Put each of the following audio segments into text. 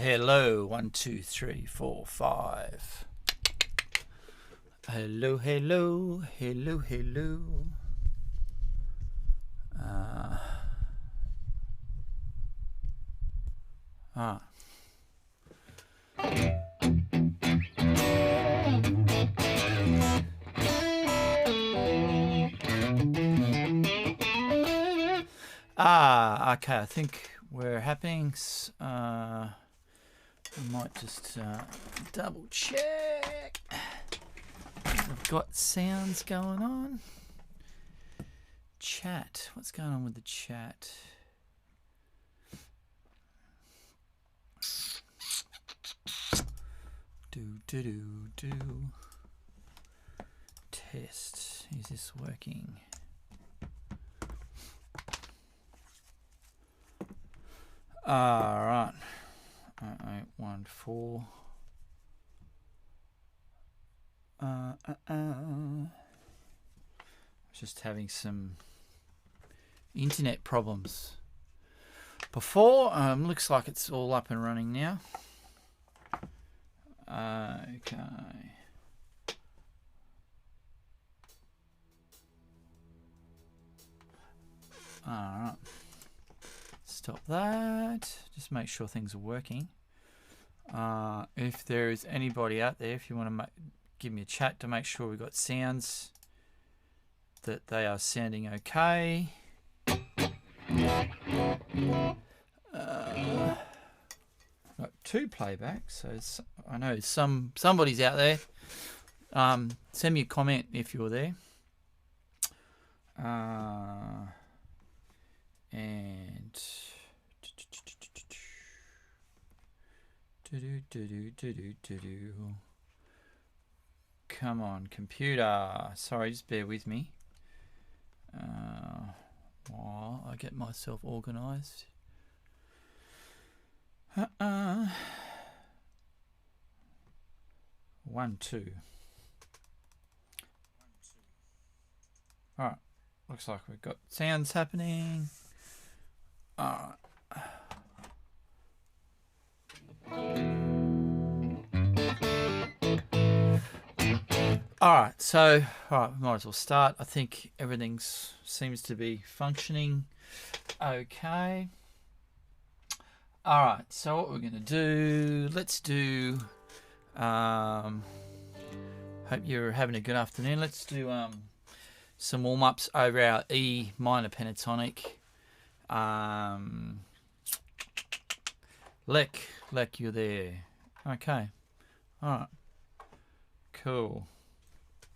Hello, 1, 2, 3, 4, 5. Hello, hello, hello, hello. Okay, I think we're happening. I might just double check. I've got sounds going on. Chat. What's going on with the chat? Do. Test. Is this working? Right. 814. Just having some internet problems before. Looks like it's all up and running now. Okay. Alright. Stop that. Just make sure things are working. If there is anybody out there, if you want to give me a chat to make sure we've got sounds, that they are sounding okay. Got 2 playbacks, so I know somebody's out there. Send me a comment if you're there. And come on, computer. Sorry, just bear with me while I get myself organized. 1, 2. All right, looks like we've got sounds happening. All right, so we might as well start. I think everything seems to be functioning okay. All right, so what we're going to do, let's do, hope you're having a good afternoon. Let's do some warm-ups over our E minor pentatonic. Lek, you're there. Okay. All right. Cool.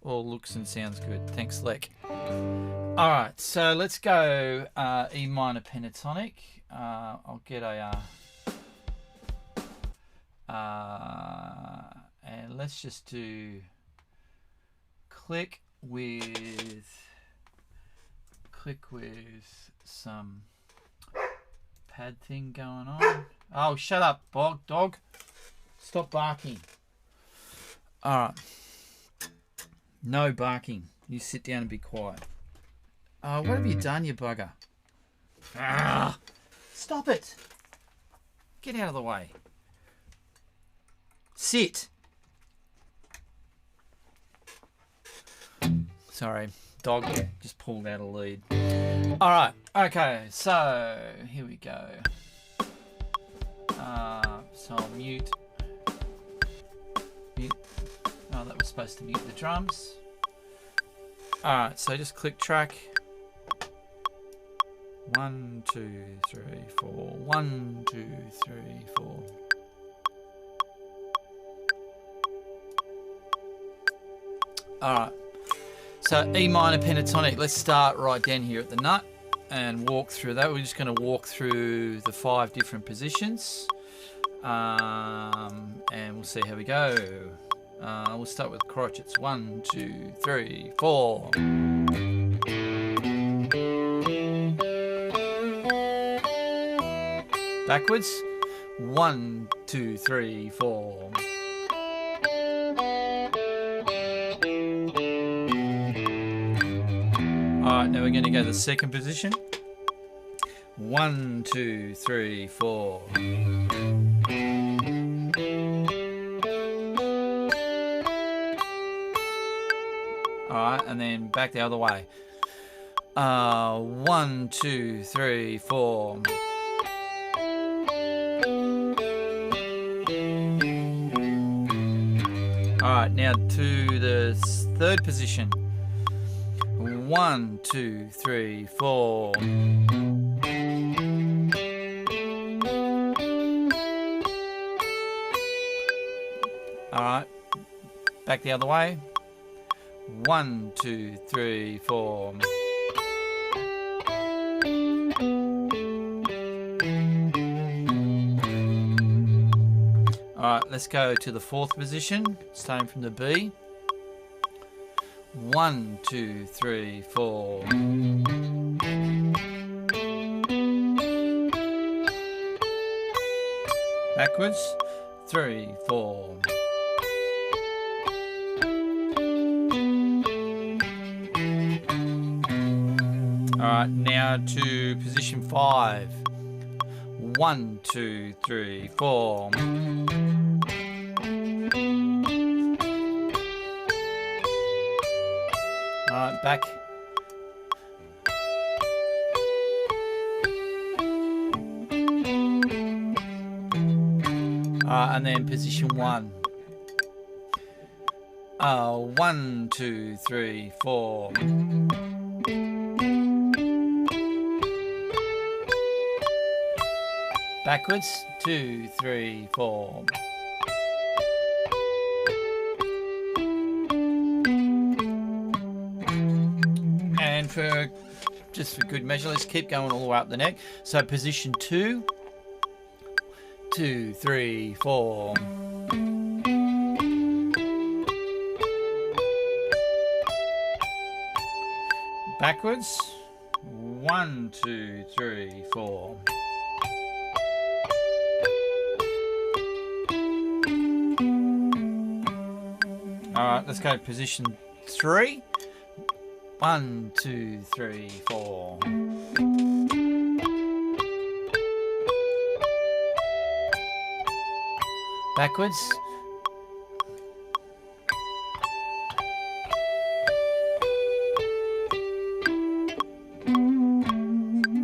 All looks and sounds good. Thanks, Lek. All right, so let's go E minor pentatonic. I'll get a and let's just do click with some pad thing going on. Oh, shut up, dog. Stop barking. All right. No barking. You sit down and be quiet. What have you done, you bugger? Stop it. Get out of the way. Sit. Sorry, dog just pulled out a lead. All right, okay, so here we go. So I'll mute. Oh, that was supposed to mute the drums. All right, so just click track. 1, 2, 3, 4. 1, 2, 3, 4. All right. So E minor pentatonic. Let's start right down here at the nut and walk through that. We're just going to walk through the 5 different positions, and we'll see how we go. We'll start with crotchets. 1, 2, 3, 4. Backwards. 1, 2, 3, 4. Alright, now we're going to go to the second position. 1, 2, 3, 4. Alright, and then back the other way. 1, 2, 3, 4. Alright, now to the third position. 1, 2, 3, 4. Alright, back the other way. 1, 2, 3, 4. Alright, let's go to the fourth position, starting from the B. 1, 2, 3, 4. Backwards. 3, 4. Alright, now to position 5. 1, 2, 3, 4. Alright, back. And then position 1. 1, 2, 3, 4. Backwards. 2, 3, 4. And for just for good measure, let's keep going all the way up the neck. So position 2. 2, 3, 4. Backwards. 1, 2, 3, 4. Alright, let's go to position 3. 1, 2, 3, 4. Backwards.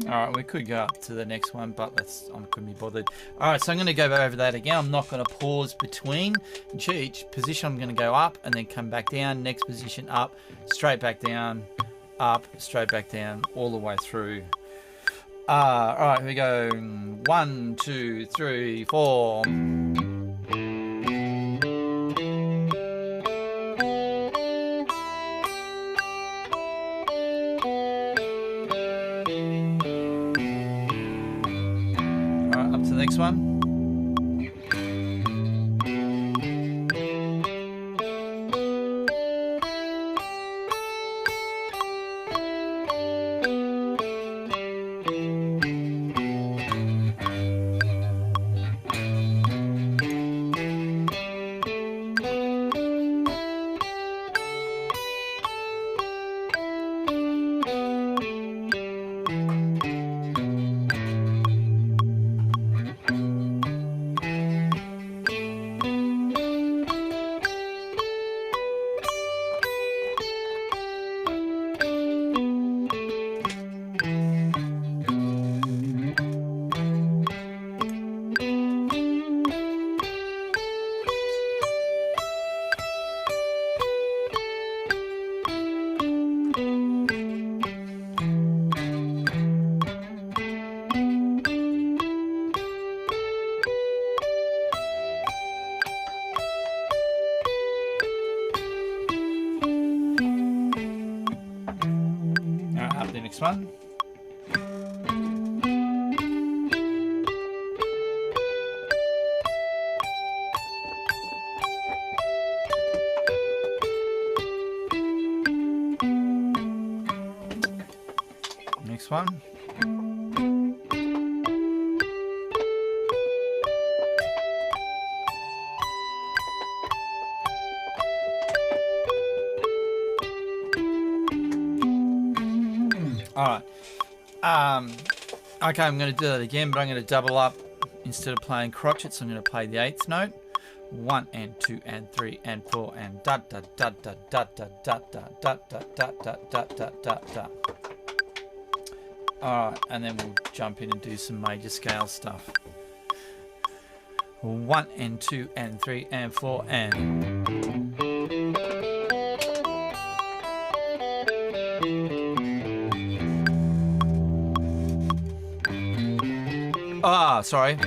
Alright, we could go up to the next one, but I couldn't be bothered. Alright, so I'm going to go over that again. I'm not going to pause between each position. I'm going to go up and then come back down. Next position up, straight back down, up, straight back down, all the way through. Alright, here we go. 1, 2, 3, 4. Next one. Next one. Next one. Alright. Okay, I'm going to do that again, but I'm going to double up. Instead of playing crotchets, I'm going to play the 8th note. 1 and 2 and 3 and 4 and da da da da da da da da da da da da da da da da. Alright, and then we'll jump in and do some major scale stuff. 1 and 2 and 3 and 4 and sorry.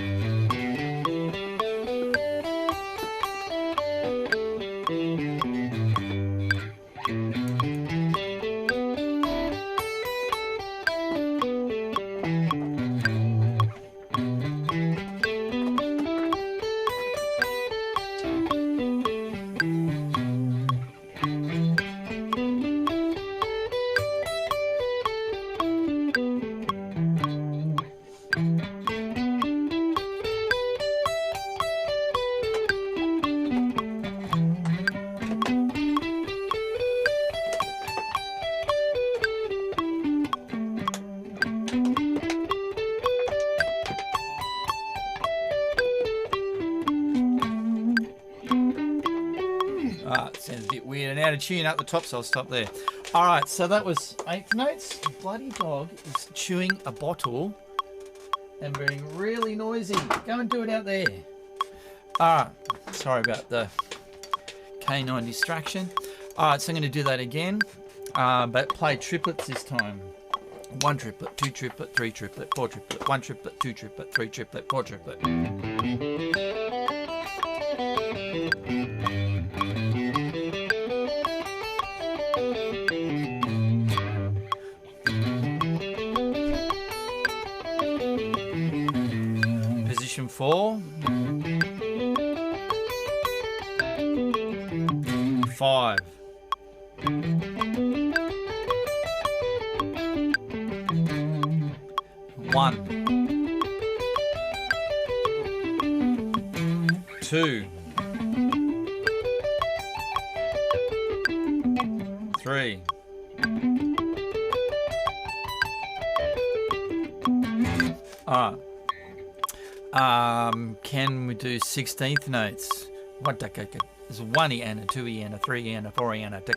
Sounds a bit weird and out of tune up the top, so I'll stop there. Alright, so that was 8th Notes. The bloody dog is chewing a bottle and being really noisy. Go and do it out there. Alright, sorry about the canine distraction. Alright, so I'm going to do that again, but play triplets this time. 1 triplet, 2 triplet, 3 triplet, 4 triplet, 1 triplet, 2 triplet, 3 triplet, 4 triplet. Position 4, 5, 1, 2, 3, 4. Can we do 16th notes? What there's a 1 and a 2 and a 3 and a 4 and a da.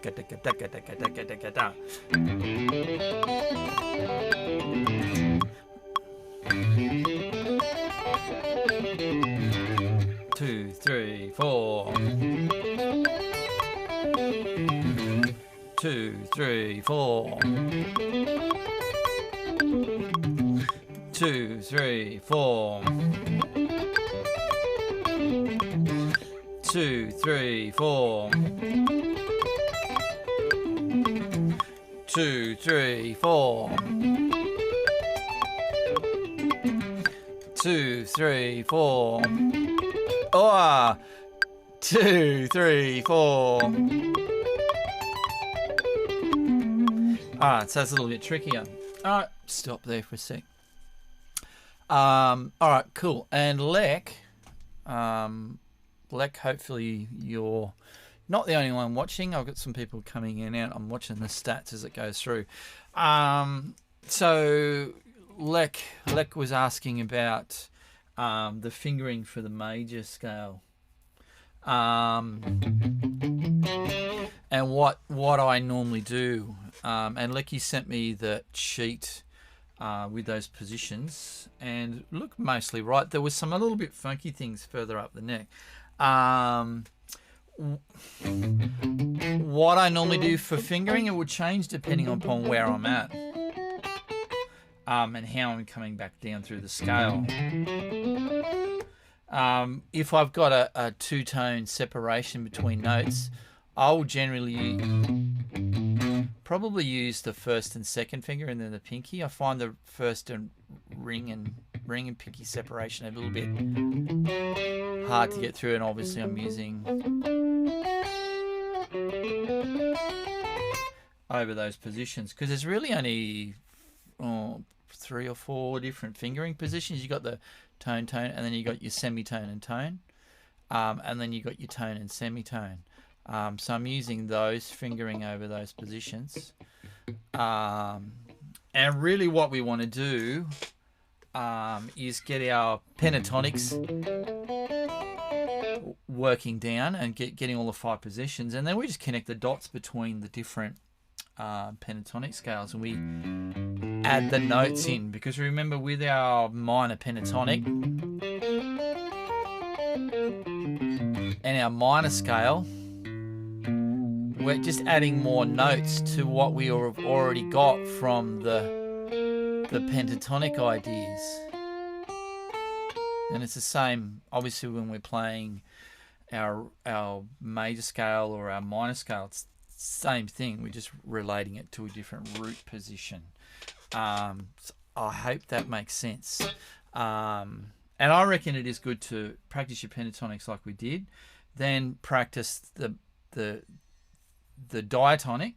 2, 3, 4. 2, 3, 4. 2, 3, 4. 2, 3, 4. 2, 3, 4. 2, 3, 4. Oh, 2, 3, 4. Alright, so that's a little bit trickier. Alright, stop there for a sec. Alright, cool. And Lek, hopefully you're not the only one watching. I've got some people coming in and out. I'm watching the stats as it goes through. So Lek was asking about the fingering for the major scale. And what I normally do. And Lecky sent me the sheet with those positions, and look mostly right. There was some a little bit funky things further up the neck. What I normally do for fingering, it would change depending upon where I'm at, and how I'm coming back down through the scale. If I've got a two-tone separation between notes, I'll generally probably use the first and second finger and then the pinky. I find the first and ring and pinky separation a little bit hard to get through, and obviously I'm using over those positions because there's really only 3 or 4 different fingering positions. You got the tone, and then you got your semitone and tone, and then you got your tone and semitone. So I'm using those fingering over those positions. And really what we want to do is get our pentatonics working down and getting all the 5 positions, and then we just connect the dots between the different pentatonic scales, and we add the notes in, because remember, with our minor pentatonic and our minor scale, we're just adding more notes to what we have already got from the pentatonic ideas. And it's the same, obviously, when we're playing our major scale or our minor scale. It's the same thing. We're just relating it to a different root position. So I hope that makes sense. And I reckon it is good to practice your pentatonics like we did, then practice the diatonic,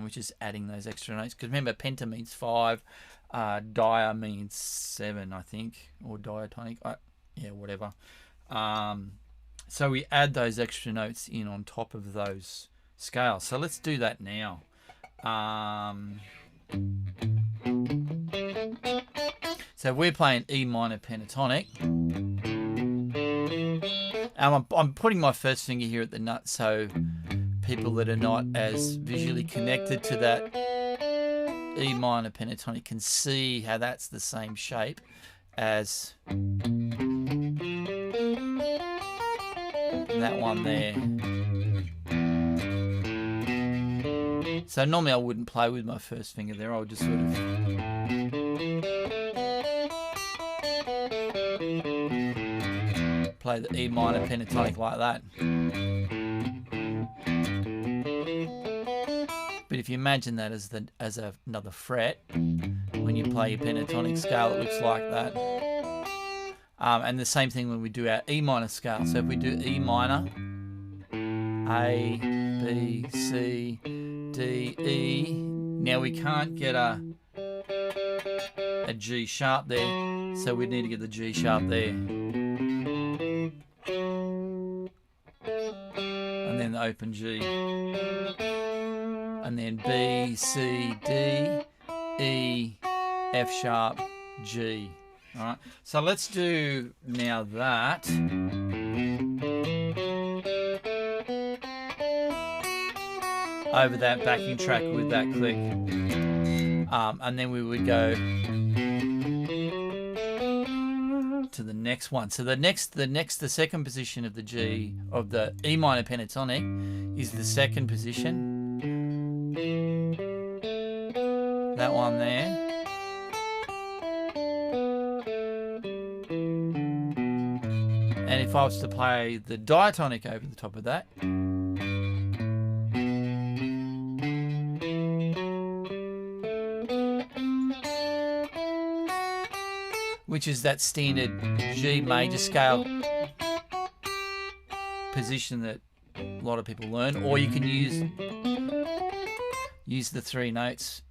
which is adding those extra notes. Because remember, penta means 5, dia means 7, I think, or diatonic. Yeah, whatever. So we add those extra notes in on top of those scales. So let's do that now. So we're playing E minor pentatonic. I'm putting my first finger here at the nut, so people that are not as visually connected to that E minor pentatonic can see how that's the same shape as that one there. So normally I wouldn't play with my first finger there. I would just sort of play the E minor pentatonic like that. But if you imagine that as another fret, when you play your pentatonic scale, it looks like that. And the same thing when we do our E minor scale. So if we do E minor, A, B, C, D, E. Now we can't get a G sharp there, so we need to get the G sharp there. And then the open G. And then B, C, D, E, F sharp, G. All right, so let's do now that. Over that backing track with that click. And then we would go to the next one. So the second position of the G, of the E minor pentatonic, is the second position. That one there. And if I was to play the diatonic over the top of that, which is that standard G major scale position that a lot of people learn, or you can use the 3 notes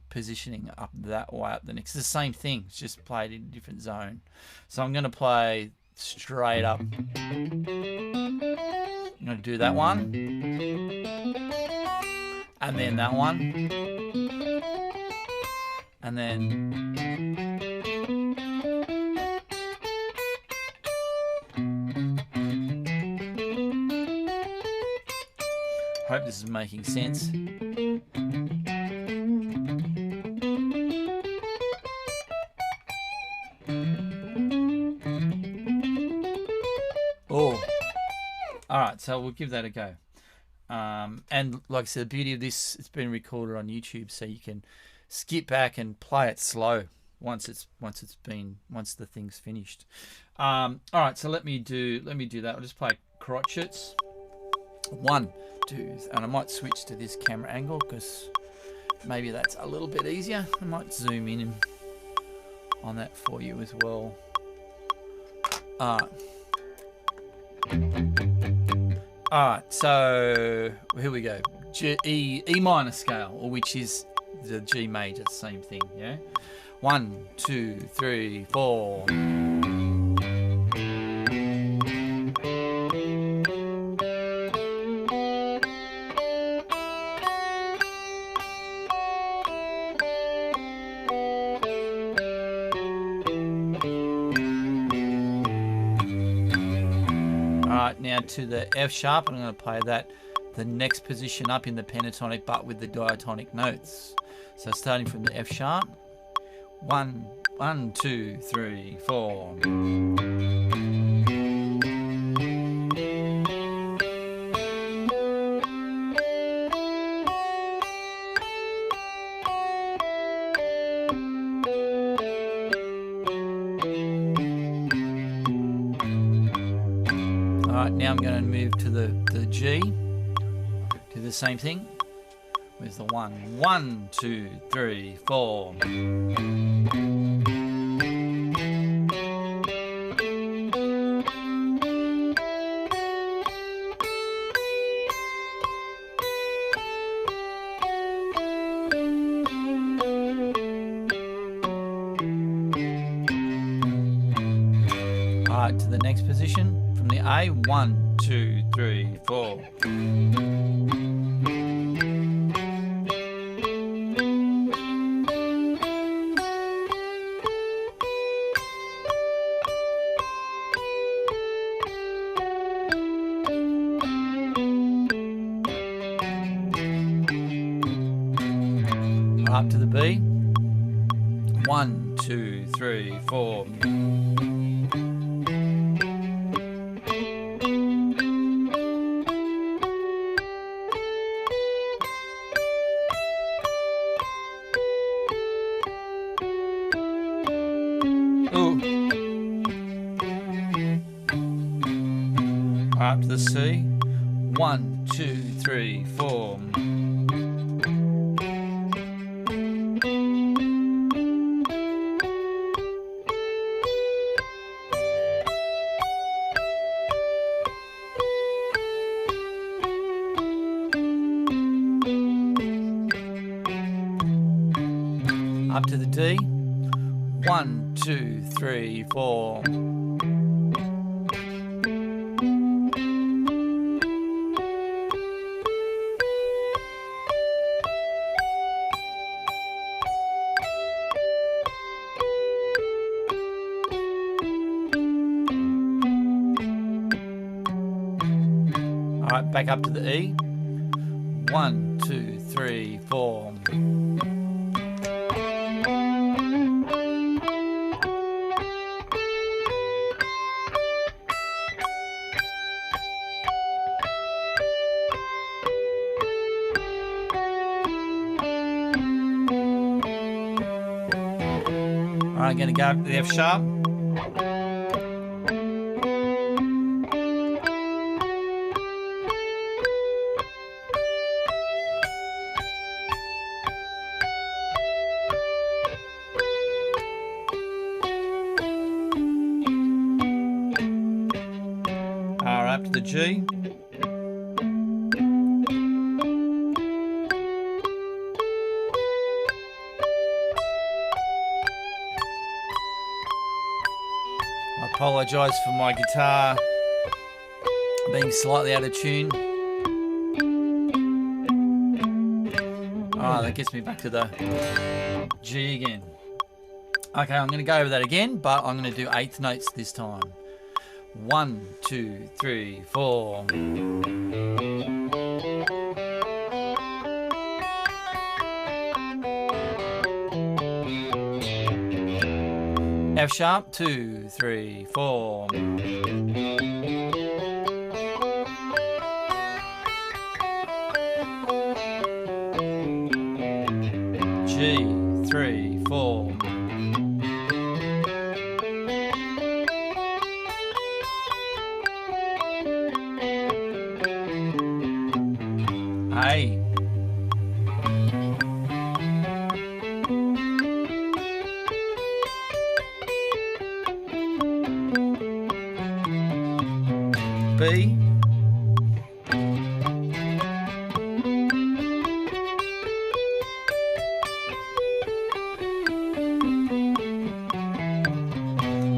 positioning up that way up the next. It's the same thing, it's just played in a different zone. So I'm going to play straight up. I'm going to do that one, and then that one, and then hope this is making sense. Oh, all right. So we'll give that a go. And like I said, the beauty of this, it's been recorded on YouTube, so you can skip back and play it slow once the thing's finished. All right. So let me do that. I'll just play crotchets. 1, 2, and I might switch to this camera angle because maybe that's a little bit easier. I might zoom in on that for you as well. Alright, so here we go. E minor scale, which is the G major, same thing, yeah? 1, 2, 3, 4. now to the F sharp, and I'm going to play that the next position up in the pentatonic, but with the diatonic notes. So starting from the F sharp, 1, 1, 2, 3, 4. Alright, now I'm going to move to the G, do the same thing. Where's the 1? 1, 2, 3, 4. Alright, to the next position. From the A, 1, 2, 3, 4. Up to the B. 1, 2, 3, 4. Up to the C. 1, 2, 3, 4. Up to the D. 1, 2, 3, 4. Alright, back up to the E. 1, 2, 3, 4. I'm going to go up to the F sharp. Up to the G. I apologise for my guitar being slightly out of tune. Oh, that gets me back to the G again. Okay, I'm going to go over that again, but I'm going to do eighth notes this time. 1, 2, 3, 4. F sharp, 2, 3, 4. G, 3, 4. A. B.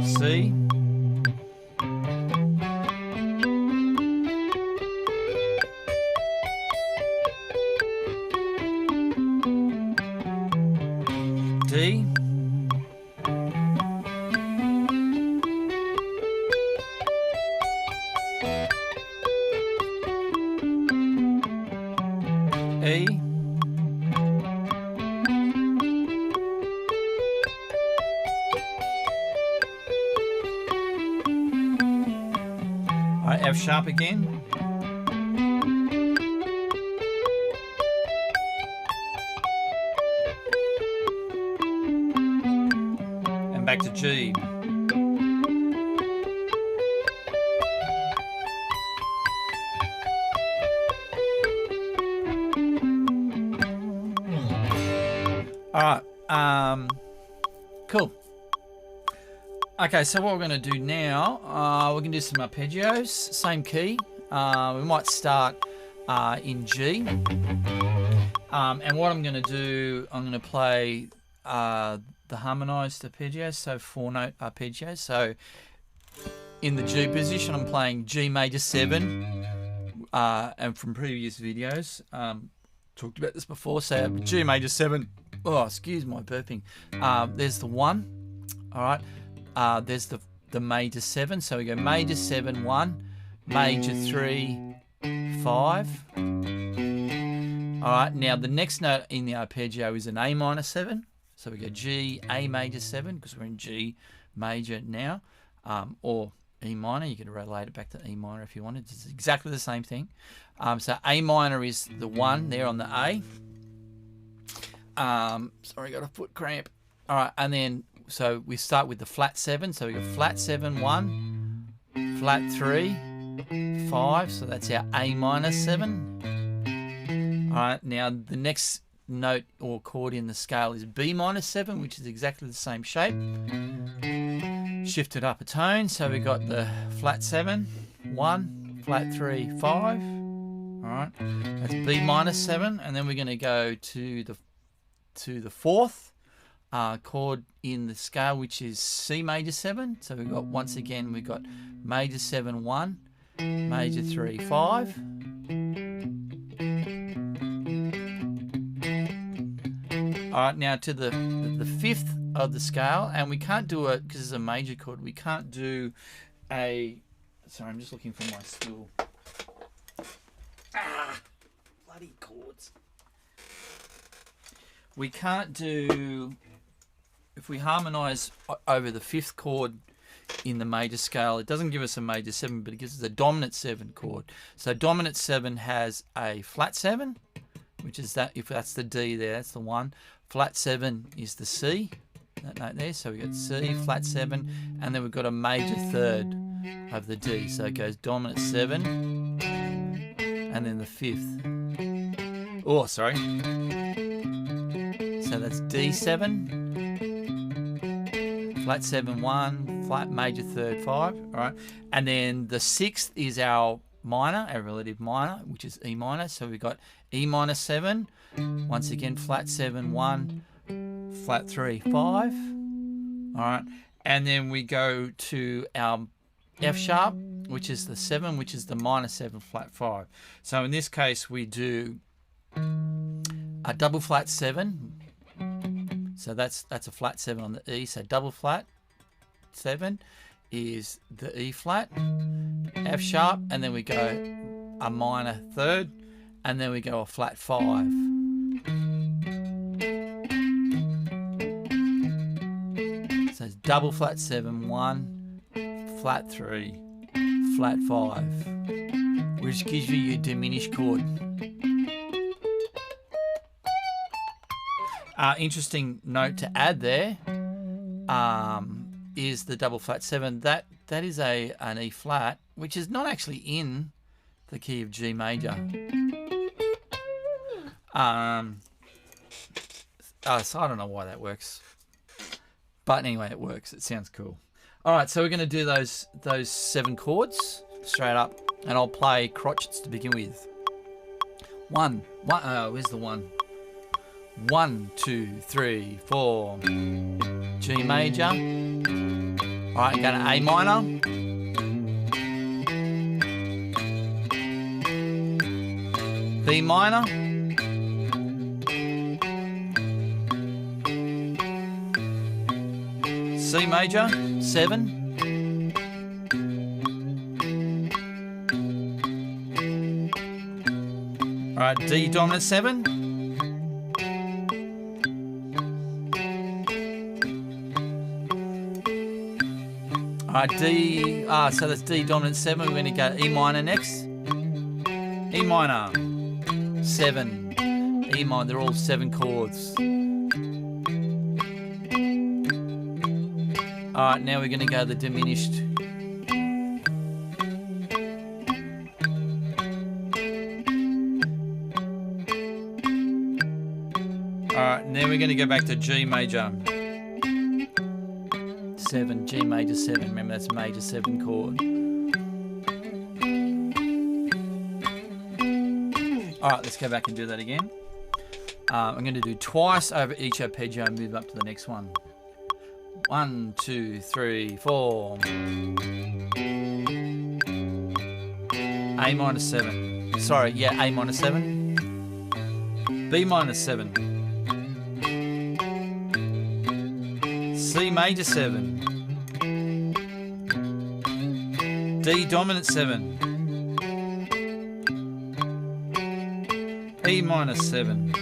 C. D. F sharp again. And back to G. All right, cool. Okay, so what we're going to do now, we're going to do some arpeggios, same key. We might start in G. And what I'm going to do, I'm going to play the harmonized arpeggios, so 4-note arpeggios. So in the G position, I'm playing G major 7, and from previous videos, talked about this before. So G major 7. Oh, excuse my burping. There's the 1. All right. There's the major 7. So we go major 7, 1, major 3, 5. All right. Now the next note in the arpeggio is an A minor 7. So we go G, A major 7, because we're in G major now, or E minor. You could relate it back to E minor if you wanted. It's exactly the same thing. So A minor is the 1 there on the A. Sorry, got a foot cramp. All right, and then so we start with the flat 7. So we go flat 7, 1, flat 3, 5. So that's our A minor 7. All right, now the next note or chord in the scale is B minor 7, which is exactly the same shape. Shifted up a tone. So we got the flat 7, 1, flat 3, 5. All right, that's B minor 7, and then we're going to go to the fourth chord in the scale, which is C major 7. So we've got, once again, we've got major 7, 1, major 3, 5. All right, now to the fifth of the scale, and we can't do it because it's a major chord. We can't do a. Sorry, I'm just looking for my stool. Bloody chords. We can't do, if we harmonize over the fifth chord in the major scale, it doesn't give us a major 7, but it gives us a dominant 7 chord. So dominant 7 has a flat 7, which is that, if that's the D there, that's the 1. Flat 7 is the C, that note there. So we've got C, flat 7, and then we've got a major 3rd of the D. So it goes dominant 7, and then the 5th. Oh, sorry. So that's D7, flat 7, 1, flat major 3rd, 5. All right, and then the 6th is our minor, our relative minor, which is E minor. So we've got E minor 7, once again flat 7, 1, flat 3, 5. All right, and then we go to our F sharp, which is the 7, which is the minor 7, flat 5. So in this case, we do a double flat 7. So that's a flat 7 on the E. So double flat 7 is the E flat, F sharp, and then we go a minor 3rd, and then we go a flat 5. So it's double flat 7, 1, flat 3, flat 5, which gives you your diminished chord. Interesting note to add there is the double flat 7. That is an E flat, which is not actually in the key of G major. So I don't know why that works, but anyway, it works. It sounds cool. All right, so we're going to do those 7 chords straight up, and I'll play crotchets to begin with. Where's the 1? 1, 2, 3, 4. G major. All right, go to A minor. B minor. C major, 7. All right, D dominant 7. All right, D. So that's D dominant 7. We're going to go E minor next. E minor 7. E minor. They're all 7 chords. All right, now we're going to go the diminished. Alright, and then we're going to go back to G major 7, G major 7. Remember, that's major 7 chord. Alright, let's go back and do that again. I'm going to do twice over each arpeggio and move up to the next one. 1, 2, 3, 4. A minor 7. Sorry, yeah, A minor 7. B minor 7. C major 7. D dominant 7. E minor 7.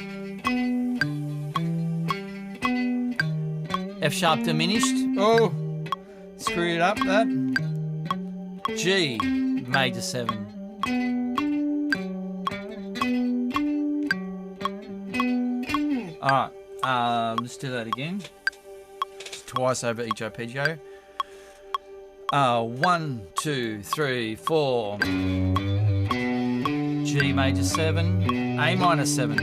F sharp diminished. Oh, screwed it up that. G major 7. Alright, let's do that again. Just twice over each arpeggio. 1, 2, 3, 4. G major 7. A minor 7.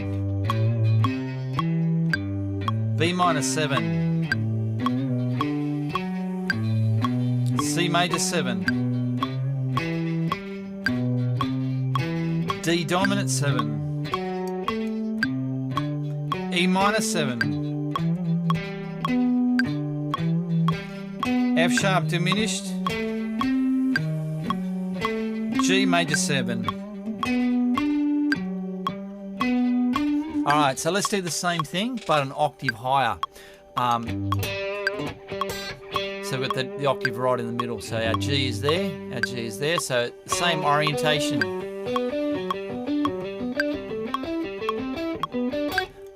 B minor 7. C major 7. D dominant 7. E minor 7. F sharp diminished. G major 7. Alright, so let's do the same thing, but an octave higher. So we've got the octave right in the middle. So our G is there, our G is there. So the same orientation.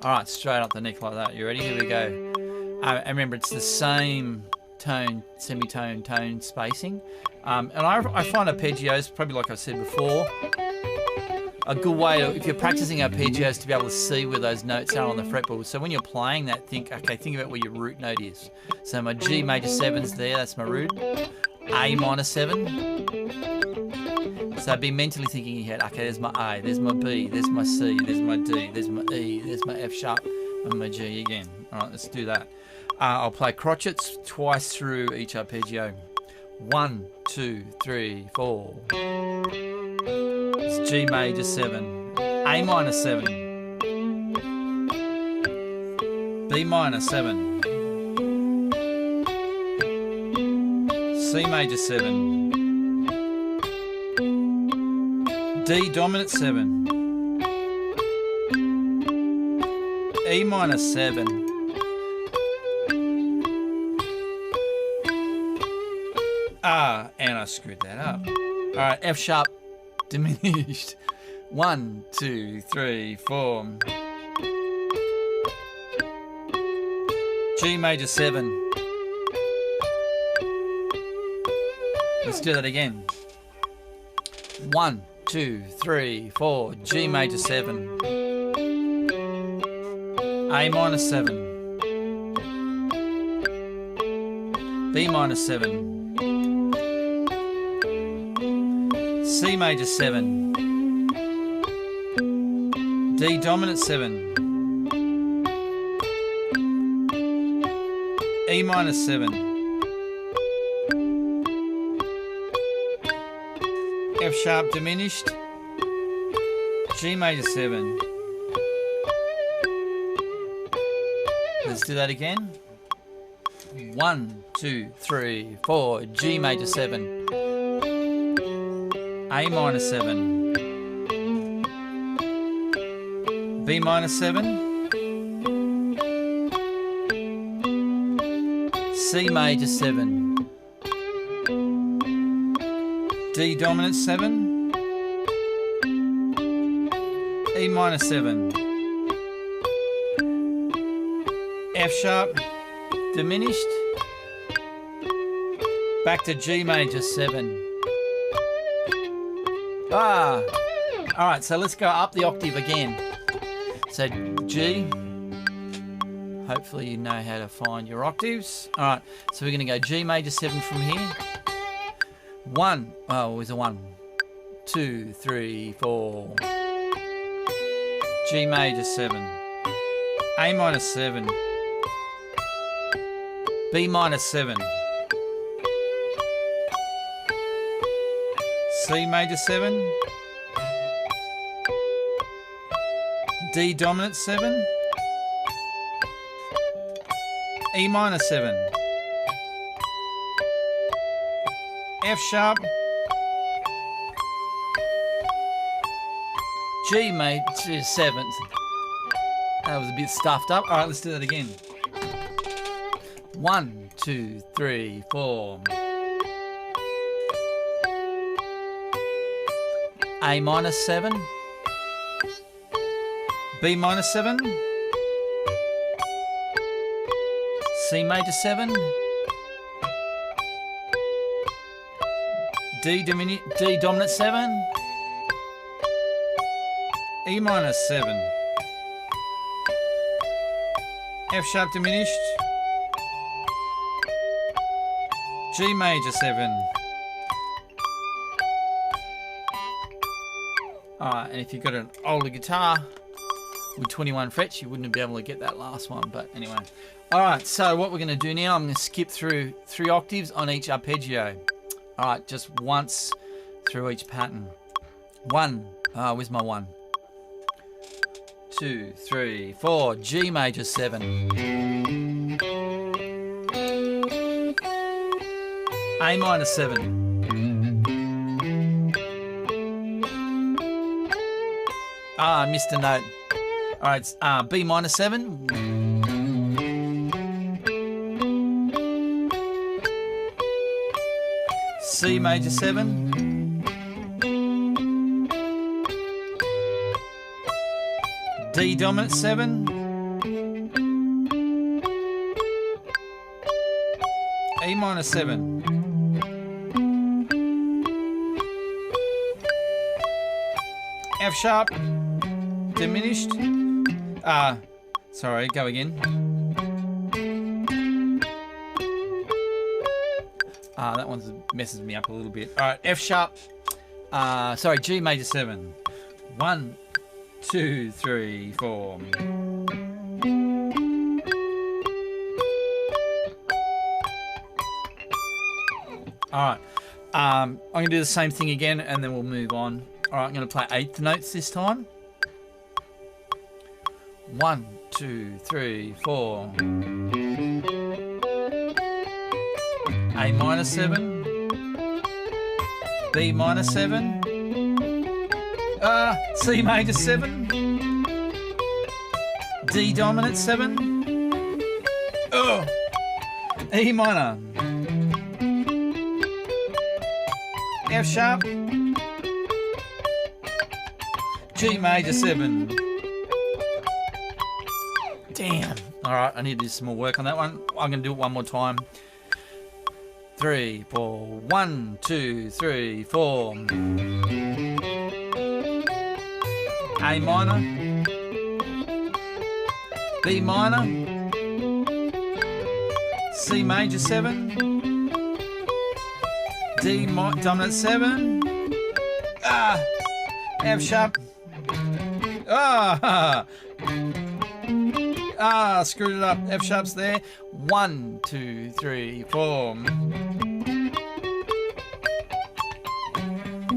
Alright, straight up the neck like that. You ready? Here we go. And remember, it's the same tone, semitone, tone spacing. And I find arpeggios, probably like I said before, a good way to, if you're practicing arpeggios, to be able to see where those notes are on the fretboard. So when you're playing that, think about where your root note is. So my G major 7's there, that's my root. A minor 7. So be mentally thinking in your head, okay, there's my A, there's my B, there's my C, there's my D, there's my E, there's my F sharp, and my G again. Alright, let's do that. I'll play crotchets twice through each arpeggio. 1, 2, 3, 4. It's G major 7, A minor 7, B minor 7, C major 7, D dominant 7, E minor 7, and I screwed that up. Alright, F sharp diminished. 1, 2, 3, 4. G major 7. Let's do that again. 1, 2, 3, 4. G major 7. A minor 7. B minor 7. C major 7. D dominant 7. E minor 7. F sharp diminished. G major 7. Let's do that again. 1, 2, 3, 4. G major 7. A minor 7. B minor 7. C major 7. D dominant 7. E minor 7. F sharp diminished. Back to G major 7. Ah, all right, so let's go up the octave again. So G, hopefully you know how to find your octaves. All right, so we're gonna go G major 7 from here. 1, oh, there's a 1, 2, 3, 4. G major 7, A minor 7, B minor 7, C major 7, D dominant 7, E minor 7, F sharp, G major 7. That was a bit stuffed up. All right, let's do that again. 1, 2, 3, 4. A minor 7, B minor 7, C major 7, D dominant 7, E minor 7, F sharp diminished, G major 7. And if you've got an older guitar with 21 frets, you wouldn't be able to get that last one, but anyway. Alright, so what we're going to do now, I'm going to skip through 3 octaves on each arpeggio. Alright, just once through each pattern. 1, where's my 1? 2, 3, 4, G major 7. A minor 7. I missed a note. Alright, B minor 7. C major 7. D dominant 7. E minor 7. F sharp. Diminished. Sorry, go again. That one messes me up a little bit. Alright, F sharp. Sorry, G major 7. 1, 2, 3, 4. Alright. I'm going to do the same thing again and then we'll move on. Alright, I'm going to play 8th notes this time. 1, 2, 3, 4. A minor 7. B minor 7. C major 7. D dominant 7. Oh, E minor. F sharp. G major 7. Damn. Alright, I need to do some more work on that one. I'm going to do it one more time. 3, 4. 1, 2, 3, 4. A minor. B minor. C major 7. D dominant 7. F sharp. Screwed it up. F sharp's there. 1, 2, 3, 4.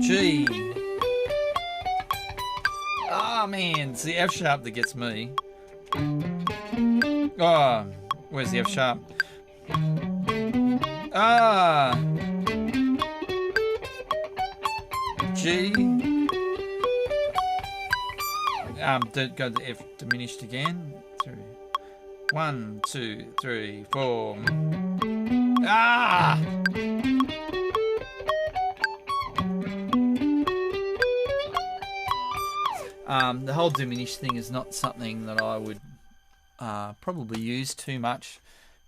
G. Man, it's the F sharp that gets me. Where's the F sharp? G. Don't go to F diminished again. 3. 1, 2, 3, 4. The whole diminished thing is not something that I would probably use too much,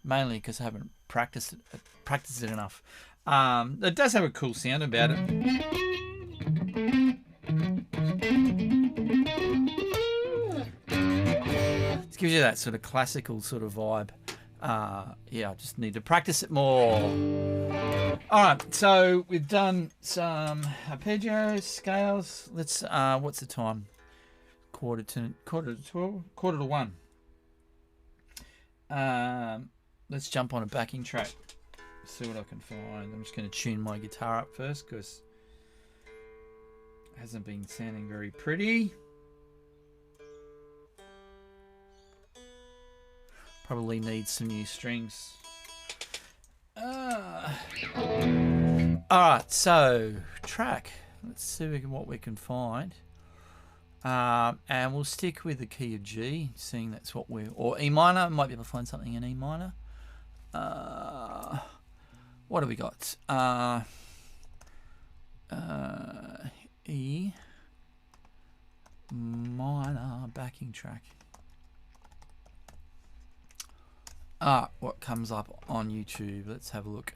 mainly because I haven't practiced it enough. It does have a cool sound about it. It gives you that sort of classical sort of vibe. Yeah, I just need to practice it more. All right, so we've done some arpeggios, scales. Let's. What's the time? Quarter to 12, quarter to 1. Let's jump on a backing track. See what I can find. I'm just going to tune my guitar up first because it hasn't been sounding very pretty. Probably needs some new strings. Alright, so track. Let's see what we can find. And we'll stick with the key of G, seeing that's what we're... Or E minor. Might be able to find something in E minor. What have we got? E minor backing track. What comes up on YouTube? Let's have a look.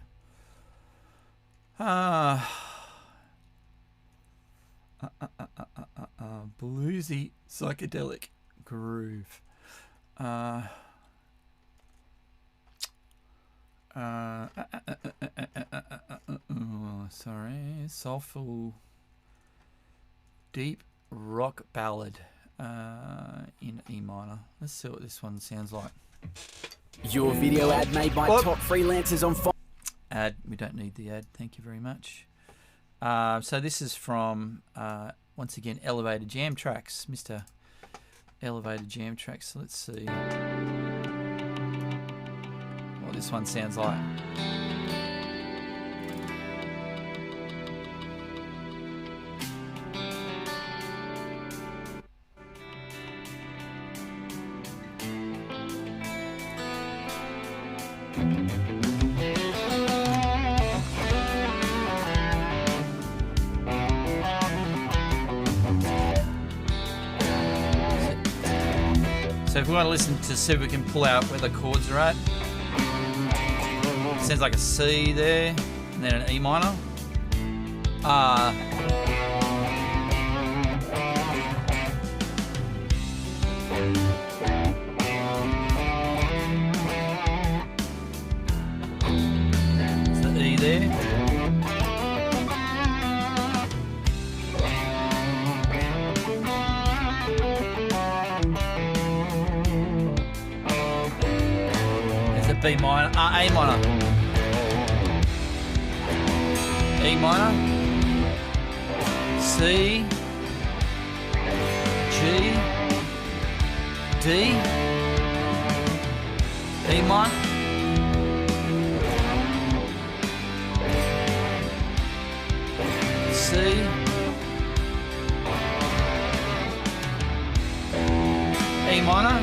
Bluesy psychedelic groove. Sorry, soulful deep rock ballad in E minor. Let's see what this one sounds like. Your video ad made by top freelancers on ad. We don't need the ad. Thank you very much. So this is from once again Elevated Jam Tracks, Mr. Elevated Jam Tracks. So let's see what this one sounds like. So if we want to listen to see if we can pull out where the chords are at. It sounds like a C there, and then an E minor. It's the E there. B minor, A minor, E minor, C, G, D, E minor, C, E minor.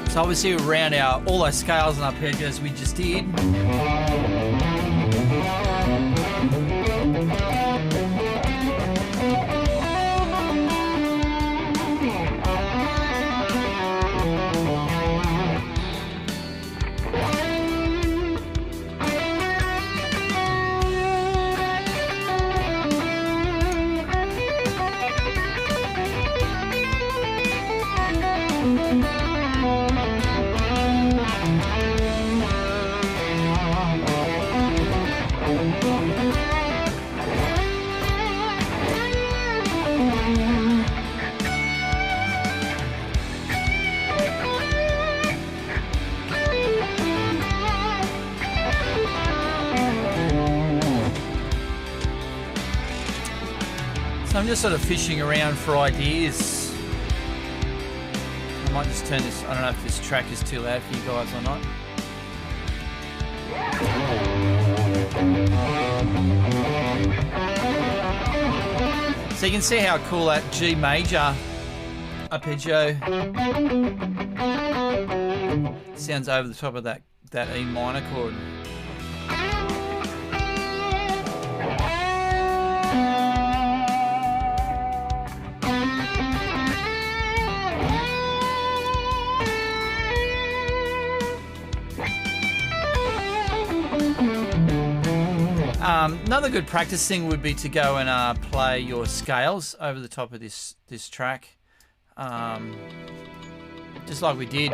So obviously around all those scales and arpeggios we just did. I'm just sort of fishing around for ideas. I might just turn this, I don't know if this track is too loud for you guys or not. So you can see how cool that G major arpeggio sounds over the top of that E minor chord. Another good practice thing would be to go and play your scales over the top of this track, just like we did.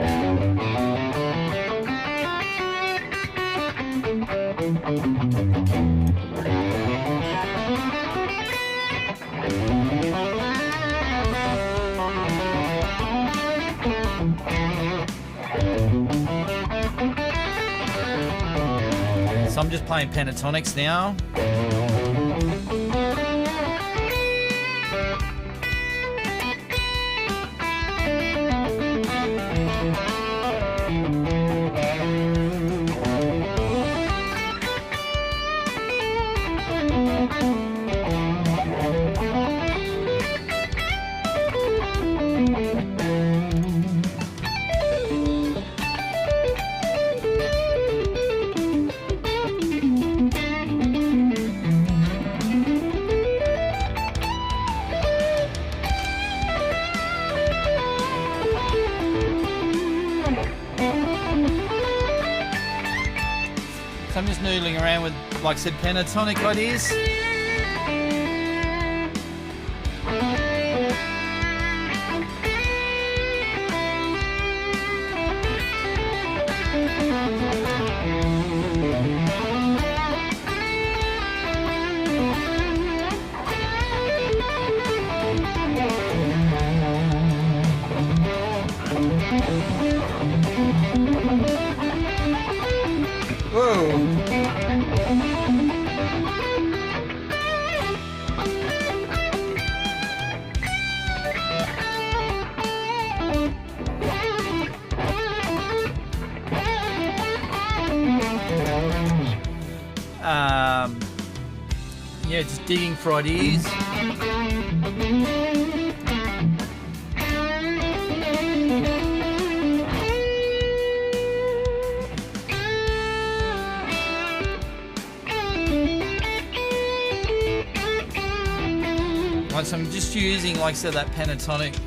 So I'm just playing pentatonics now. So I'm just noodling around with, like I said, pentatonic ideas. Yeah, just digging for ideas. Right, so I'm just using, like I said, that pentatonic.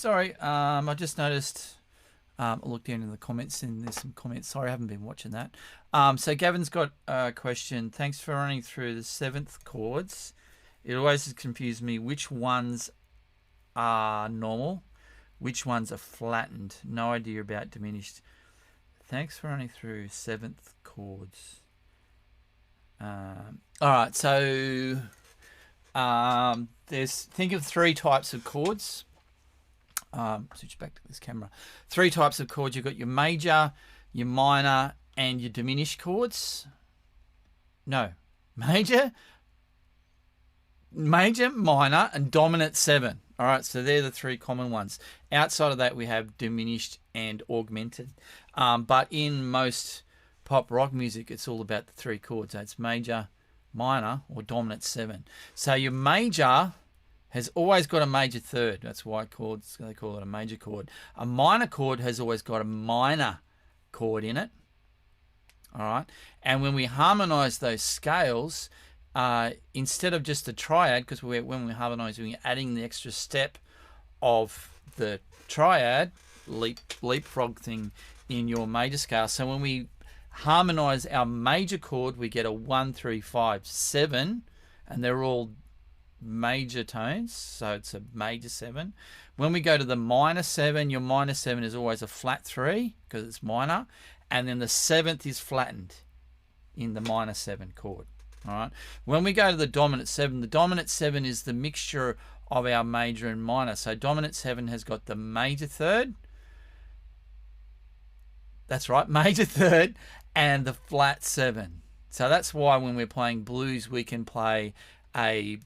Sorry. I just noticed. I looked down in the comments and there's some comments. Sorry, I haven't been watching that. So Gavin's got a question. Thanks for running through the seventh chords. It always has confused me which ones are normal, which ones are flattened. No idea about diminished. Thanks for running through seventh chords. All right, so think of three types of chords. Switch back to this camera. Three types of chords. You've got your major, your minor, and your diminished chords. No, major, minor, and dominant seven. All right, so they're the three common ones. Outside of that, we have diminished and augmented. But in most pop rock music, it's all about the three chords. So it's major, minor or dominant 7. So your major has always got a major third. That's why chords, they call it a major chord. A minor chord has always got a minor chord in it. All right. And when we harmonize those scales, instead of just a triad, because when we harmonize, we're adding the extra step of the triad, leapfrog thing in your major scale. So when we harmonize our major chord, we get a 1, 3, 5, 7, and they're all major tones, so it's a major 7. When we go to the minor 7, your minor 7 is always a flat 3 because it's minor, and then the 7th is flattened in the minor 7 chord. All right. When we go to the dominant 7 is the mixture of our major and minor. So dominant 7 has got the major third. That's right, major third and the flat 7. So that's why when we're playing blues, we can play a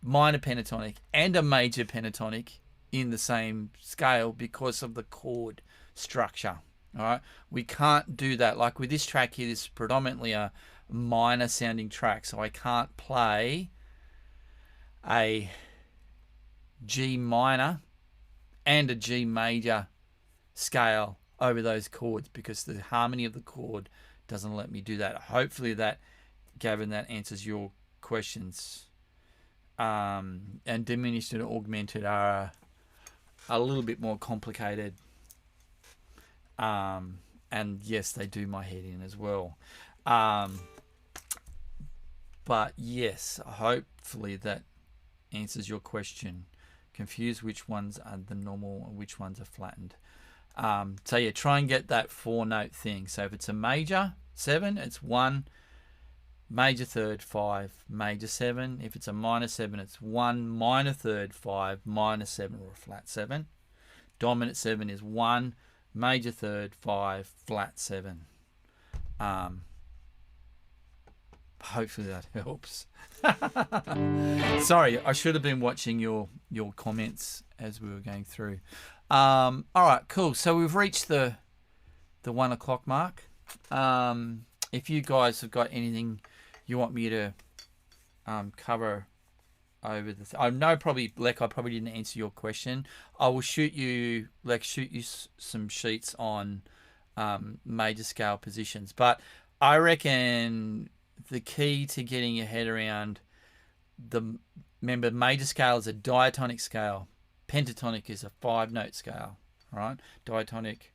minor pentatonic and a major pentatonic in the same scale because of the chord structure. All right, we can't do that. Like with this track here, this is predominantly a minor sounding track, so I can't play a G minor and a G major scale over those chords because the harmony of the chord doesn't let me do that. Hopefully that, Gavin, that answers your questions. And diminished and augmented are a little bit more complicated. And yes, they do my head in as well. But yes, hopefully that answers your question. Confused which ones are the normal and which ones are flattened. So yeah, try and get that 4-note thing. So if it's a major 7, it's 1 major third 5 major 7. If it's a minor 7, it's 1 minor third 5 minor 7 or a flat 7. Dominant 7 is 1 major third 5 flat 7. Hopefully that helps. Sorry, I should have been watching your comments as we were going through. All right, cool. So we've reached the 1 o'clock mark. If you guys have got anything you want me to cover over the... I know probably, Lek, I probably didn't answer your question. I will shoot you some sheets on major scale positions. But I reckon the key to getting your head around remember, major scale is a diatonic scale. Pentatonic is a 5-note scale, right? Diatonic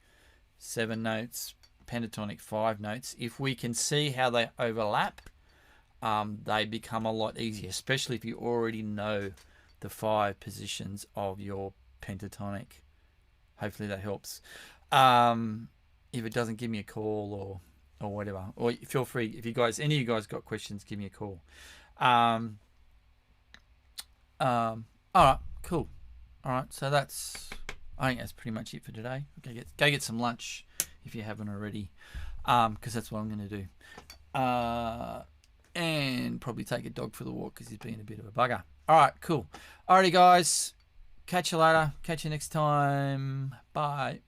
7 notes, pentatonic 5 notes. If we can see how they overlap, they become a lot easier, especially if you already know the 5 positions of your pentatonic. Hopefully that helps. If it doesn't, give me a call or whatever. Or feel free, if any of you guys got questions, give me a call. All right, cool. All right, so I think that's pretty much it for today. Go get some lunch if you haven't already, because that's what I'm going to do. And probably take a dog for the walk because he's been a bit of a bugger. All right, cool. Alrighty, guys. Catch you later. Catch you next time. Bye.